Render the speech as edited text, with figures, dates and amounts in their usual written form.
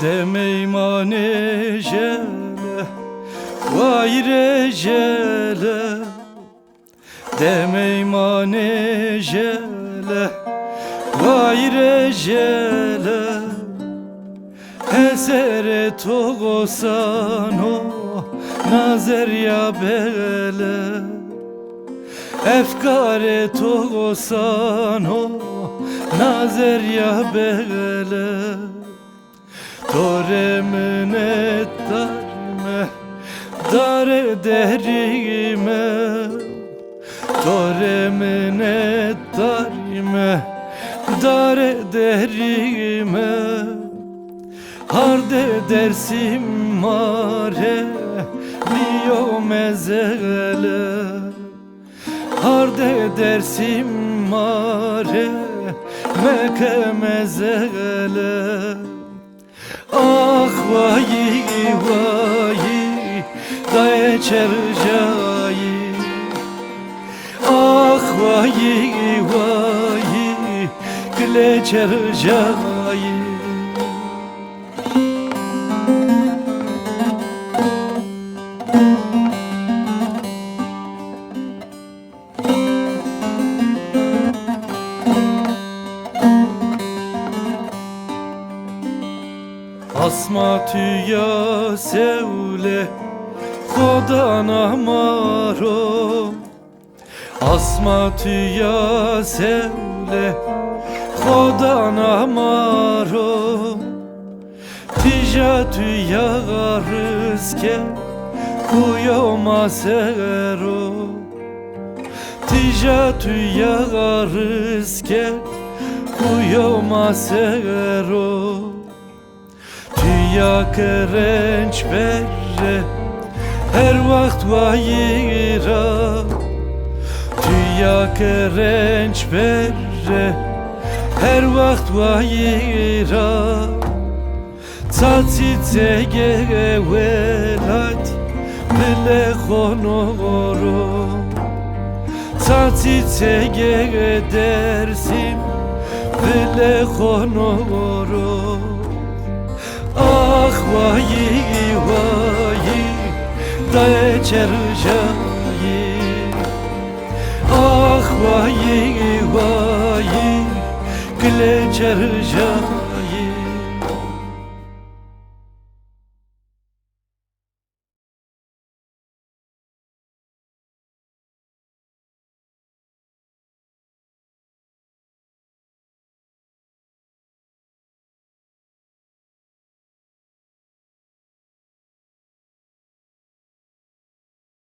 Demeymane jele, vay recele. Demeymane jele, vay recele. Esere togosano, nazer ya bele. Efkare togosano, nazer ya bele. Dore minnet darme, dare derime. Dore minnet darme, dare derime. Harde dersim mare, mio mezele. Harde dersim mare, meke mezele. Ah vayi vayi da çercayi. Ah vayi vayi gile çercayi. Asma tüya sevle Khodan amaro. Asma tüya sevle Khodan amaro. Tija tüya rizke kuyo masero. Tija tüya rizke kuyo masero. Tüya kerenç berre her vakt vayira. Tüya kerenç berre her vakt vayira. Tsatsitse gevelat bile khonoro. Tsatsitse dersim bile khonoro. Ah vayi vayi da çercayi. Ah vayi vayi gile çercayi.